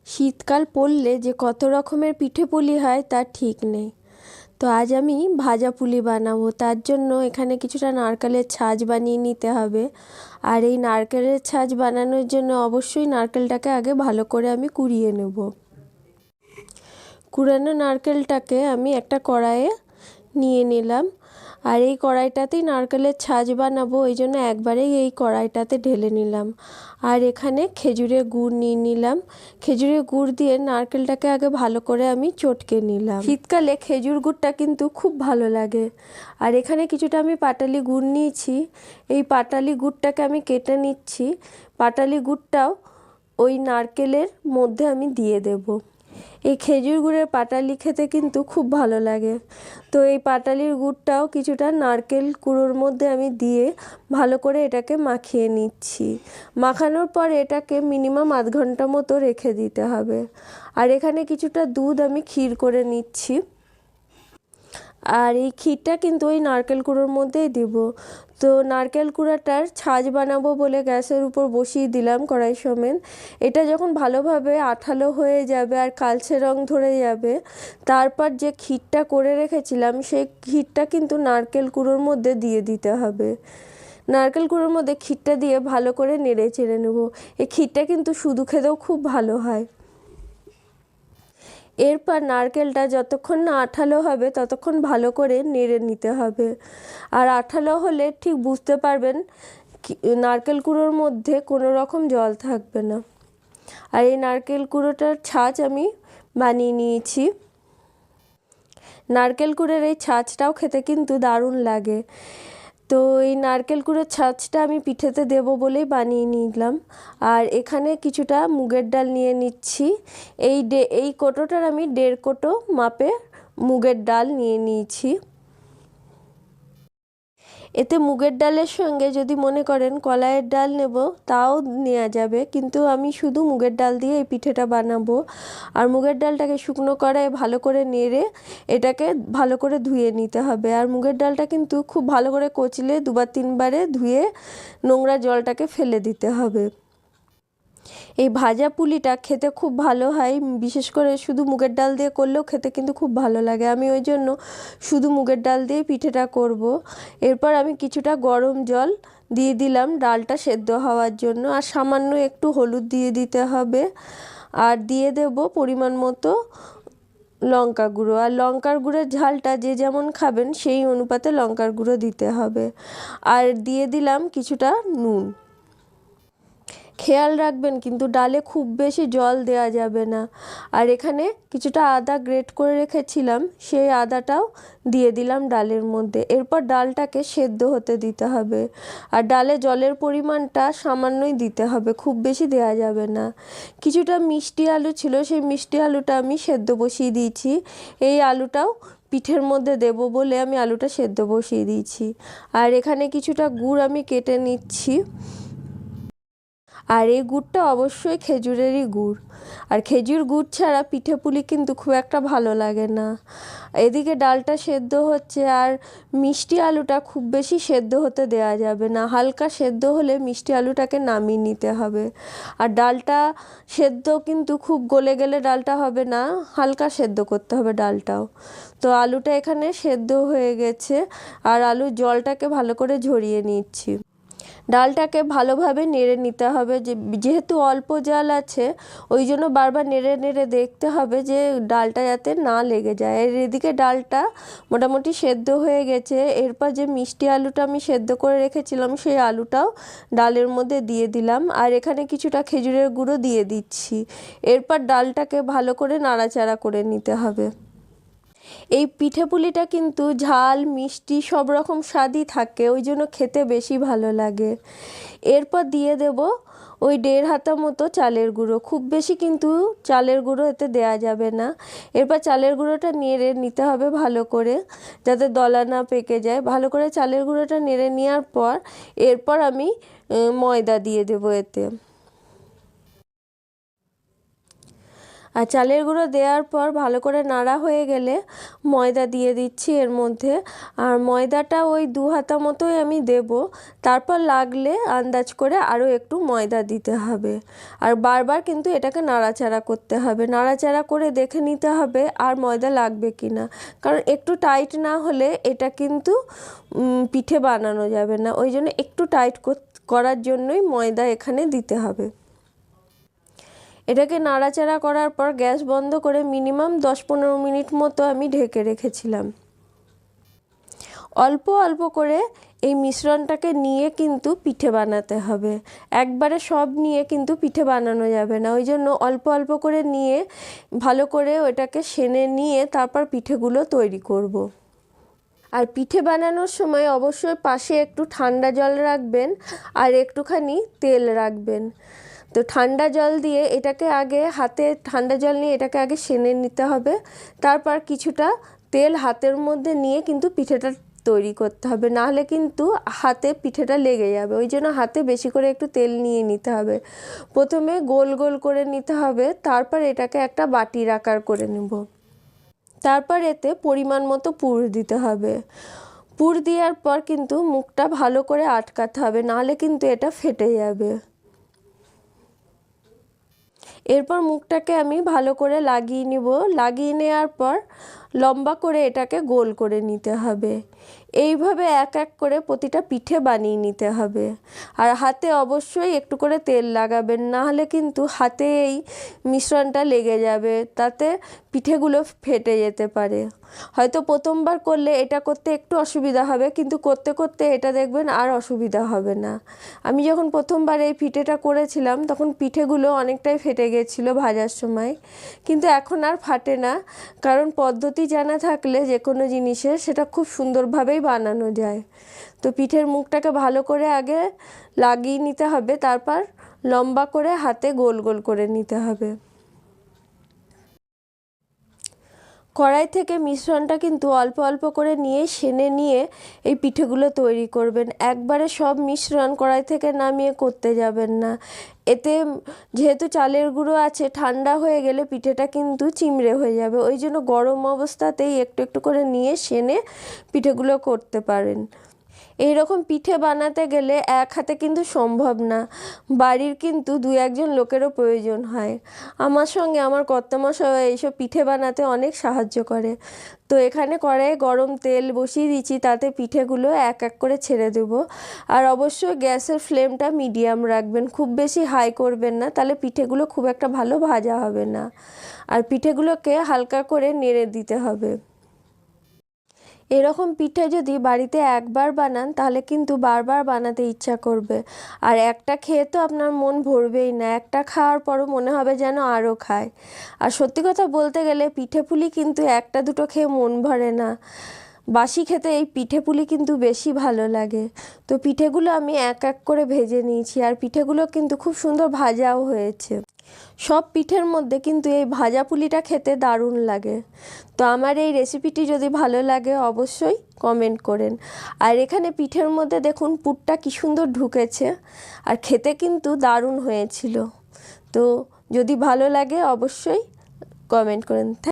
শীতকাল পড়লে যে কত রকমের পিঠে পুলি হয় তার ঠিক নেই। তো আজ আমি ভাজা পুলি বানাবো। তার জন্য এখানে কিছুটা নারকেলের ছাঁচ বানিয়ে নিতে হবে। আর এই নারকেলের ছাঁচ বানানোর জন্য অবশ্যই নারকেলটাকে আগে ভালো করে আমি কুড়িয়ে নেব। কুড়ানো নারকেলটাকে আমি একটা কড়াইয়ে নিয়ে নিলাম। আর এই কড়াইটাতেই নারকেলের ছাঁচ বানাবো, ওই জন্য একবারেই এই কড়াইটাতে ঢেলে নিলাম। আর এখানে খেজুরের গুড় নিয়ে নিলাম। খেজুরের গুড় দিয়ে নারকেলটাকে আগে ভালো করে আমি চটকে নিলাম। শীতকালে খেজুর গুড়টা কিন্তু খুব ভালো লাগে। আর এখানে কিছুটা আমি পাটালি গুড় নিয়েছি। এই পাটালি গুড়টাকে আমি কেটে নিচ্ছি। পাটালি গুড়টাও ওই নারকেলের মধ্যে আমি দিয়ে দেব। এই খেজুর গুড়ের পাটালি খেতে কিন্তু খুব ভালো লাগে। তো এই পাটালির গুড়টাও কিছুটা নারকেল কুড়োর মধ্যে আমি দিয়ে ভালো করে এটাকে মাখিয়ে নিচ্ছি। মাখানোর পর এটাকে মিনিমাম আধ ঘন্টা মতো রেখে দিতে হবে। আর এখানে কিছুটা দুধ আমি ক্ষীর করে নিচ্ছি। আর এই ক্ষীরটা কিন্তু ওই নারকেল কুড়োর মধ্যেই দিব। তো নারকেল কুড়াটার ছাঁচ বানাবো বলে গ্যাসের উপর বসিয়ে দিলাম কড়াই সমেত। এটা যখন ভালোভাবে আঠালো হয়ে যাবে আর কালচে রং ধরে যাবে, তারপর যে ক্ষীরটা করে রেখেছিলাম সেই ক্ষীরটা কিন্তু নারকেল কুড়োর মধ্যে দিয়ে দিতে হবে। নারকেল কুড়োর মধ্যে ক্ষীরটা দিয়ে ভালো করে নেড়ে চেড়ে নেব। এই ক্ষীরটা কিন্তু শুধু খেতেও খুব ভালো হয়। এরপর নারকেলটা যতক্ষণ না আঠালো হবে ততক্ষণ ভালো করে নেড়ে নিতে হবে। আর আঠালো হলে ঠিক বুঝতে পারবেন নারকেল কুড়োর মধ্যে কোনো রকম জল থাকবে না। আর এই নারকেল কুড়োটার ছাঁচ আমি বানিয়ে নিয়েছি। নারকেল কুড়োর এই ছাঁচটাও খেতে কিন্তু দারুণ লাগে। তো এই নারকেল কুড়োর ছাঁচটা আমি পিঠেতে দেব বলেই বানিয়ে নিলাম। আর এখানে কিছুটা মুগের ডাল নিয়ে নিচ্ছি। এই কোটোটার আমি 1.5 কোটো মাপে মুগের ডাল নিয়ে নিয়েছি। এতে মুগের ডালের সঙ্গে যদি মনে করেন কলাইয়ের ডাল নেব তাও নেওয়া যাবে, কিন্তু আমি শুধু মুগের ডাল দিয়ে এই পিঠেটা বানাবো। আর মুগের ডালটাকে শুকনো কড়াইয়ে ভালো করে নেড়ে এটাকে ভালো করে ধুয়ে নিতে হবে। আর মুগের ডালটা কিন্তু খুব ভালো করে কচলে 2-3 বারে ধুয়ে নোংরা জলটাকে ফেলে দিতে হবে। এই ভাজা পুলিটা খেতে খুব ভালো হয়, বিশেষ করে শুধু মুগের ডাল দিয়ে করলেও খেতে কিন্তু খুব ভালো লাগে। আমি ওই জন্য শুধু মুগের ডাল দিয়ে পিঠেটা করব। এরপর আমি কিছুটা গরম জল দিয়ে দিলাম ডালটা সেদ্ধ হওয়ার জন্য। আর সামান্য একটু হলুদ দিয়ে দিতে হবে। আর দিয়ে দেব পরিমাণ মতো লঙ্কা গুঁড়ো। আর লঙ্কার গুঁড়োর ঝালটা যে যেমন খাবেন সেই অনুপাতে লঙ্কার গুঁড়ো দিতে হবে। আর দিয়ে দিলাম কিছুটা নুন। খেয়াল রাখবেন কিন্তু ডালে খুব বেশি জল দেওয়া যাবে না। আর এখানে কিছুটা আদা গ্রেট করে রেখেছিলাম, সেই আদাটাও দিয়ে দিলাম ডালের মধ্যে। এরপর ডালটাকে সেদ্ধ হতে দিতে হবে। আর ডালে জলের পরিমাণটা সামান্যই দিতে হবে, খুব বেশি দেওয়া যাবে না। কিছুটা মিষ্টি আলু ছিল, সেই মিষ্টি আলুটা আমি সেদ্ধ বসিয়ে দিয়েছি। এই আলুটাও পিঠের মধ্যে দেব বলে আমি আলুটা সেদ্ধ বসিয়ে দিয়েছি। আর এখানে কিছুটা গুড় আমি কেটে নিচ্ছি। আর এই গুড়টা অবশ্যই খেজুরেরই গুড়। আর খেজুর গুড় ছাড়া পিঠে পুলি কিন্তু খুব একটা ভালো লাগে না। এদিকে ডালটা সেদ্ধ হচ্ছে। আর মিষ্টি আলুটা খুব বেশি সেদ্ধ হতে দেওয়া যাবে না, হালকা সেদ্ধ হলে মিষ্টি আলুটাকে নামিয়ে নিতে হবে। আর ডালটা সেদ্ধ কিন্তু খুব গলে গেলে ডালটা হবে না, হালকা সেদ্ধ করতে হবে ডালটাও। তো আলুটা এখানে সেদ্ধ হয়ে গেছে। আর আলুর জলটাকে ভালো করে ঝরিয়ে নিচ্ছি। ডালটাকে ভালোভাবে নেড়ে নিতে হবে, যেহেতু অল্প জাল আছে ওই জন্য বারবার নেড়ে নেড়ে দেখতে হবে যে ডালটা যাতে না লেগে যায়। আর এদিকে ডালটা মোটামুটি সেদ্ধ হয়ে গেছে। এরপর যে মিষ্টি আলুটা আমি সেদ্ধ করে রেখেছিলাম সেই আলুটাও ডালের মধ্যে দিয়ে দিলাম। আর এখানে কিছুটা খেজুরের গুঁড়ো দিয়ে দিচ্ছি। এরপর ডালটাকে ভালো করে নাড়াচাড়া করে নিতে হবে। এই পিঠে পুলিটা কিন্তু ঝাল মিষ্টি সব রকম স্বাদই থাকে, ওই জন্য খেতে বেশি ভালো লাগে। এরপর দিয়ে দেব ওই 1.5 হাতা মতো চালের গুঁড়ো। খুব বেশি কিন্তু চালের গুঁড়ো এতে দেওয়া যাবে না। এরপর চালের গুঁড়োটা নেড়ে নিতে হবে ভালো করে, যাতে দলা না পেকে যায়। ভালো করে চালের গুঁড়োটা নেড়ে নেওয়ার পর এরপর আমি ময়দা দিয়ে দেবো এতে। আর চালের গুঁড়ো দেওয়ার পর ভালো করে নাড়া হয়ে গেলে ময়দা দিয়ে দিচ্ছি এর মধ্যে। আর ময়দাটা ওই 2 হাতা মতোই আমি দেব, তারপর লাগলে আন্দাজ করে আরও একটু ময়দা দিতে হবে। আর বারবার কিন্তু এটাকে নাড়াচাড়া করতে হবে, নাড়াচাড়া করে দেখে নিতে হবে আর ময়দা লাগবে কি না, কারণ একটু টাইট না হলে এটা কিন্তু পিঠে বানানো যাবে না। ওই জন্য একটু টাইট করার জন্যই ময়দা এখানে দিতে হবে। এটাকে নাড়াচাড়া করার পর গ্যাস বন্ধ করে মিনিমাম 10-15 মিনিট মতো আমি ঢেকে রেখেছিলাম। অল্প অল্প করে এই মিশ্রণটাকে নিয়ে কিন্তু পিঠে বানাতে হবে, একবারে সব নিয়ে কিন্তু পিঠে বানানো যাবে না। ওই জন্য অল্প অল্প করে নিয়ে ভালো করে ওটাকে সেনে নিয়ে তারপর পিঠেগুলো তৈরি করব। আর পিঠে বানানোর সময় অবশ্যই পাশে একটু ঠান্ডা জল রাখবেন আর একটুখানি তেল রাখবেন। তো ঠান্ডা জল দিয়ে এটাকে আগে হাতে ঠান্ডা জল নিয়ে এটাকে আগে সেনে নিতে হবে, তারপর কিছুটা তেল হাতের মধ্যে নিয়ে কিন্তু পিঠেটা তৈরি করতে হবে, নাহলে কিন্তু হাতে পিঠেটা লেগে যাবে। ওই জন্য হাতে বেশি করে একটু তেল নিয়ে নিতে হবে। প্রথমে গোল গোল করে নিতে হবে, তারপর এটাকে একটা বাটির আকার করে নেব। তারপর এতে পরিমাণ মতো পুর দিতে হবে। পুর দেওয়ার পর কিন্তু মুখটা ভালো করে আটকাতে হবে, নাহলে কিন্তু এটা ফেটে যাবে। এরপর মুখটাকে আমি ভালো করে লাগিয়ে নিব। লাগিয়ে নেওয়ার পর লম্বা করে এটাকে গোল করে নিতে হবে। এইভাবে এক এক করে প্রতিটা পিঠে বানিয়ে নিতে হবে। আর হাতে অবশ্যই একটু করে তেল লাগাবেন, না হলে কিন্তু হাতে এই মিশ্রণটা লেগে যাবে, তাতে পিঠেগুলো ফেটে যেতে পারে। হয়তো প্রথমবার করলে এটা করতে একটু অসুবিধা হবে, কিন্তু করতে করতে এটা দেখবেন আর অসুবিধা হবে না। আমি যখন প্রথমবার এই পিঠেটা করেছিলাম তখন পিঠেগুলো অনেকটাই ফেটে গেছিলো ভাজার সময়, কিন্তু এখন আর ফাটে না, কারণ পদ্ধতি জানা থাকলে যে কোনো জিনিসের সেটা খুব সুন্দরভাবেই বানানো যায়। তো পিঠের মুখটাকে ভালো করে আগে লাগিয়ে নিতে হবে, তারপর লম্বা করে হাতে গোল গোল করে নিতে হবে। কড়াই থেকে মিশ্রণটা কিন্তু অল্প অল্প করে নিয়ে সেনে নিয়ে এই পিঠেগুলো তৈরি করবেন। একবারে সব মিশ্রণ কড়াই থেকে নামিয়ে করতে যাবেন না, এতে যেহেতু চালের গুঁড়ো আছে ঠান্ডা হয়ে গেলে পিঠেটা কিন্তু চিমড়ে হয়ে যাবে। ওই জন্য গরম অবস্থাতেই একটু একটু করে নিয়ে সেনে পিঠেগুলো করতে পারেন। এই রকম পিঠে বানাতে গেলে এক হাতে কিন্তু সম্ভব না, বাড়ির কিন্তু 2-1 লোকেরও প্রয়োজন হয়। আমার সঙ্গে আমার কর্তামশাই এইসব পিঠে বানাতে অনেক সাহায্য করে। তো এখানে কড়াইয়ে গরম তেল বসিয়ে দিচ্ছি, তাতে পিঠেগুলো এক এক করে ছেড়ে দেবো। আর অবশ্যই গ্যাসের ফ্লেমটা মিডিয়াম রাখবেন, খুব বেশি হাই করবেন না, তাহলে পিঠেগুলো খুব একটা ভালো ভাজা হবে না। আর পিঠেগুলোকে হালকা করে নেড়ে দিতে হবে। এরকম পিঠে যদি বাড়িতে একবার বানান তাহলে কিন্তু বারবার বানাতে ইচ্ছা করবে। আর একটা খেয়ে তো আপনার মন ভরবেই না, একটা খাওয়ার পরও মনে হবে যেন আরও খায়। আর সত্যি কথা বলতে গেলে পিঠে পুলি কিন্তু 1-2 খেয়ে মন ভরে না, বাসি খেতে এই পিঠে পুলি কিন্তু বেশি ভালো লাগে। তো পিঠেগুলো আমি এক এক করে ভেজে নিয়েছি, আর পিঠেগুলো কিন্তু খুব সুন্দর ভাজাও হয়েছে। সব পিঠের মধ্যে কিন্তু এই ভাজা পুলিটা খেতে দারুণ লাগে। তো আমার এই রেসিপিটি যদি ভালো লাগে অবশ্যই কমেন্ট করেন। আর এখানে পিঠের মধ্যে দেখুন পুরটা কি সুন্দর ঢুকেছে, আর খেতে কিন্তু দারুণ হয়েছিল। তো যদি ভালো লাগে অবশ্যই কমেন্ট করেন।